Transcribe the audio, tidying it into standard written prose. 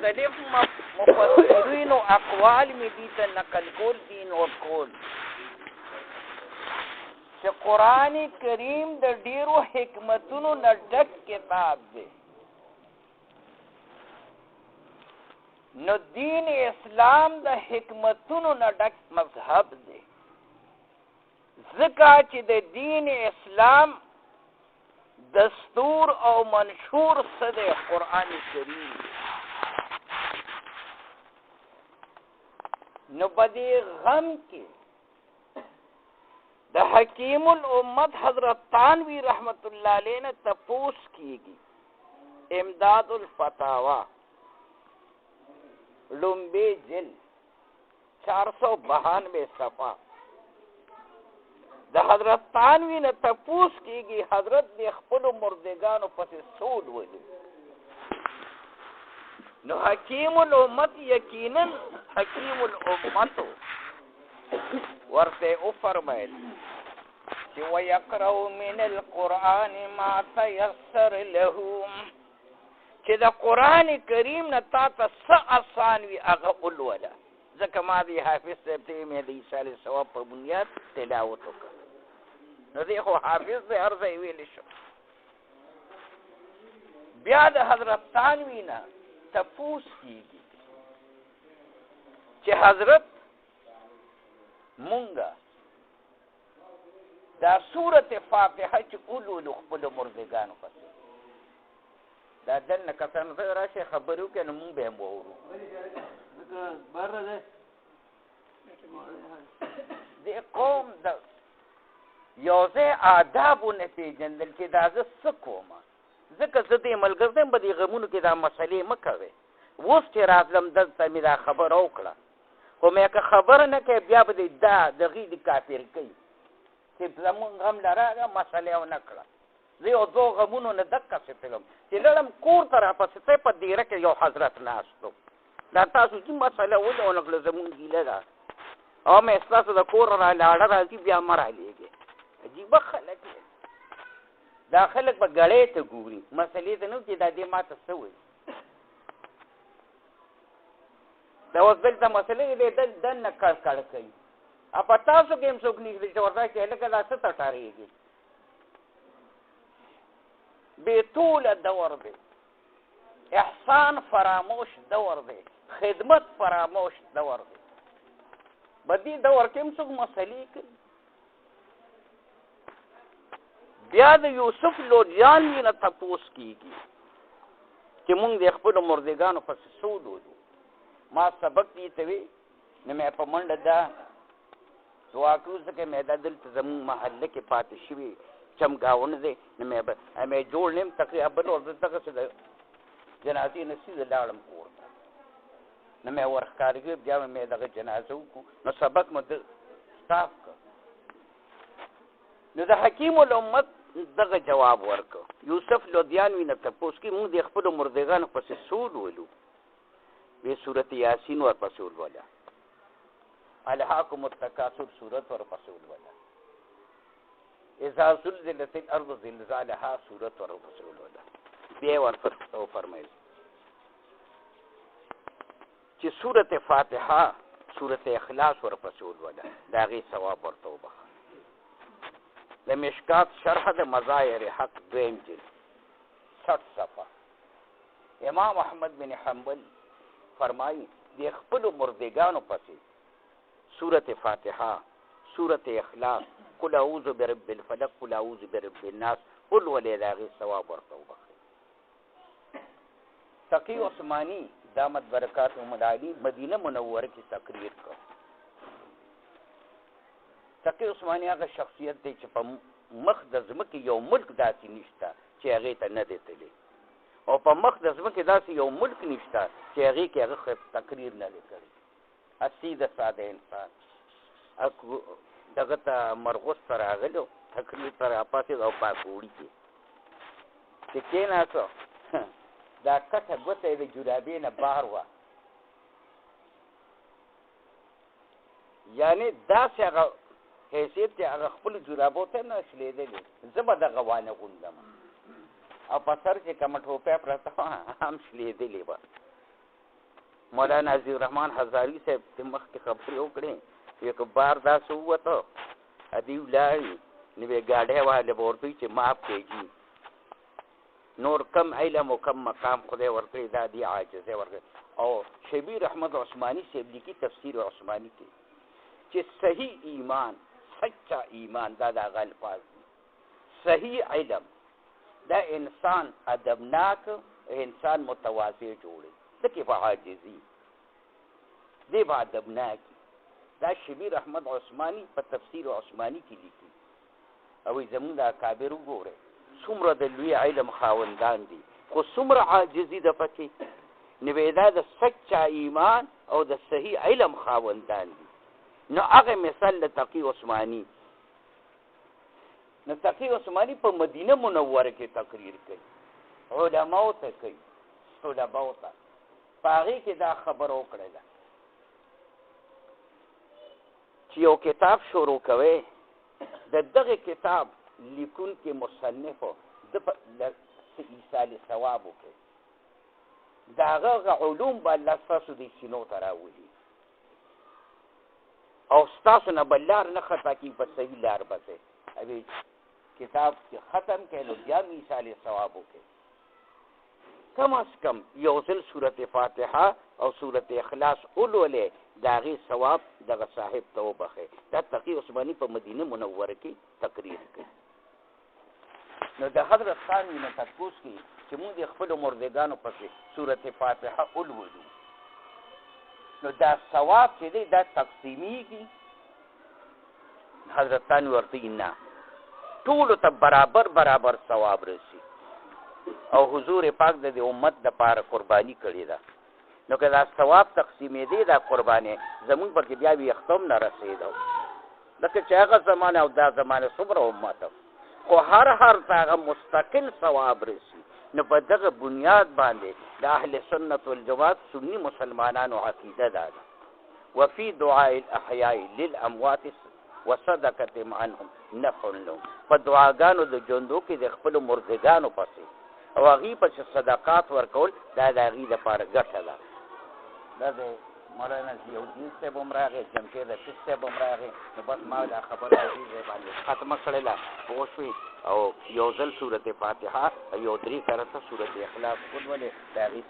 مختلف مفسرین او اقوال می دي ته نقل کول دي نوٹ کول چې قران کریم د ډیرو حکمتونو نه ډک کتاب دی. نو دین اسلام د حکمتونو نه ډک مذهب دی، ځکه چې د دین اسلام دستور او منشور څه دی؟ قرآن کریم. نو په دې غم کې د حکیم الامت حضرت تانوی رحمت الله علیه نه تپوس کیږي. امداد الفتاوا لومبی جلد 492 صفحه د حضرت تانوی نه تپوس کیږي حضرت د خپل مردگانو پسې سود ولي. نو حکیم الامت یقینا حکیم الامت ورته او فرمایل چې ويقرأ من القرآن ما تيسر لهم، چې د قرآن کریم نه تا ته څه آسان وي هغه ولوله. ځکه ما دی حافظ صاحب ته مې د عیسی علیه السلام په بنیاد تلاوت وکړ، نو دی خو حافظ دی هر ځای ویلی شو. بیا د حضرت تانوی نه تپوس کیږي چې حضرت مونږه دا سورت فاتحه چې اولو خپل مردگانو پسې دا دنه کسان ته راشه خبرو کې نو مونږ به هم وورو. د قوم د یو ځای آدابونه پېژندل چې دا زه څه کومه، ځکه زه دې ملګرتم به دې غمونو کې دا مسلې مه کوې. اوس چې راتلم دلته مې دا خبره وکړه، خو مې که خبره نه کوې بیا به دې دا دغې د کافر کوي چې زمونږ غم لراغه مسلې ونه کړه. زه یو دو غمونو نه دقسې تلم چې لاړم کور ته راپسې تی په دیره کې یو حضرت ناست و. دا تاسو چې مسله ونه ونه کړه زمونږ ګیله ده او مې ستاسو د کور را لاړه راځي بیا مه رالیږې. عجیبه خلک دی. دا خلک به ګړۍ ته ګوري، مسلې ته نه چې دا دې ما ته څه وایي. دا اوس دلته مسلې دی دننه کړ کوي. په تاسو کې هم څوک نږدې چې ورته چې هلکه دا څه ته ټارېږي. بېطوله دور دی، احسان فراموش دور دی، خدمت فراموش دور دی. په دې دور کې هم څوک مسلې کوي. بیا د یوسف لودیانوي نه تپوس کیږي چې مونږ د خپلو مردگانو پسې سود ولو. ما سبق دې ته وی نو مې په منډه دا دعا کړو ځکه مې دا دلته زموږ محله کې پاتې شوي چمګاونه دی، نو مې جوړ نیم تقریبا ور دغسې د جنازې نه سیده لاړم کور ته. نو مې ورښکاره کړې بیا مې دغه جنازه وکړو نو سبق مو صاف کړ. نو د حکیم الامت دغه جواب ورکړ. یوسف لودیانوي نه تپوس کې مونږ د خپلو مردگانو پسې سود ولو. بې صورت یاسین ورپسې ولوله، الهاکم التکاثر صورت ورپسې ولوله، اذا زلزلت الارض زلزالها صورت ورپسې ولوله. بیا ورپسې وفرمیل چې صورت فاتحه صورت اخلاص ورپسې ولوله، د هغې ثواب ورته وبخه. د مشکات شرح د مظاهر حق 2 جلد 60 صفحه امام احمد بن حنبل فرمایي د خپلو مردگانو پسې سورت فاتحه، سورت اخلاص، قل اعوذ برب الفلق، قل اعوذ برب الناس قل ولې د هغې ثواب ورته وبخي. تقي عثماني دامت برکاته العالی مدینه منوره کې تقریر کړ. تقي عثماني هغه شخصیت دی چې په مخ د ځمکې یو ملک داسې نشته چې هغې ته نه دی تللی، او په مخ د ځمکې داسې یو ملک نشته چې هغې کې هغه تقریر نه دی کړی. سیده ساده انسان دغه ته مرغوس ته راغلو تقریر ته راپاڅېد او پاکوړي کې چې کېناستو دا کټه ګوته یې د جرابې نه بار وه، یعنې داسې هغه حیثیت چې هغه خپلو جرابو ته نه شلېدلې. زه به دغه وانه غوندم او په سر چې کومه ټوپۍ پرته وه هم شلېدلې وه. مولانا عزیز الرحمن هزاری صاحب د مخکې خبرې وکړې یک بار داسې ووته ادي ولاړې نو به ګاډی واله به ورته چې معاف کېږي نور کم علم او کم مقام خدای ورکړي دا دی عاجزه ورکړي او شبیر احمد عثماني صاحب لیکي تفسیر عثماني کې چې صحیح ایمان سچا ایمان دا د الفاظ دي صحیح علم دا انسان ادبناک انسان متواضع جوړي دکې په عاجزي دی په ادبناک دا شبیر احمد عثماني په تفسیر عثماني کې لیکي او زموږ د اکابر وګوره څومره د لوی علم خاوندان دي خو څومره عاجزي د پکې نو دا د سچا ایمان او د صحیح علم خاوندان دي نو هغه مثال د تقی عثماني نو تقی عثماني په مدینه منوره کې تقریر کوي علماء ته کوي طلباء ته هغې کې دا خبره وکړه ده چې یو کتاب شروع کوي د دغه کتاب لیکون کې مصنفو د ایصال ثواب وکړي د هغه علوم به الله ستاسو د سینو ته راولي او ستاسو نه به لار نه خطا کړي په صحیح لار بسې کتاب چې ختم کړي نو بیا هم ایصال ثواب وکړي کم از کم یو ځل سورت فاتحه او سورت اخلاص اولولې د هغې ثواب دغه صاحب ته وبخې دا تقي عثماني په مدینه منوره کې تقریر کوي نو د حضرت خان نه تپوس کوي چې موږ د خپلو مردګانو پسې سورت فاتحه اولولو نو دا ثواب چې دی دا تقسیمیږي حضرت خان ورته نه ټولو ته برابر ثواب رسي او حضور پاک د امت د پاره قرباني کړې ده نو که دا ثواب تقسیمې دی دا قرباني زمونږ پکې بیا وي ختم نه رسېدو لکه چې هغه زمانه او دا زمانه څومره امت خو هر هغه مستقل ثواب رسي نو په دغه بنیاد باندې د اهل سنت والجماعت سنی مسلمانانو عقیده ده وفي دعاء الاحیاء للاموات وصدقه عنهم نفع لهم په دعاګانو د ژوندو کې د خپل مردګانو پسې او هغې پسې صدقات ورکول دا د هغې لپاره ګټه ده دا د مولانا ضیاءالدین صاحب هم راغی جمشید رشید صاحب هم راغی نو بس ما دا خبره هغې ځای باندې ختمه کړله پوه شوې او یو ځل سورت فاتحه یو درې کرته سورت اخلاص ولولې د هغې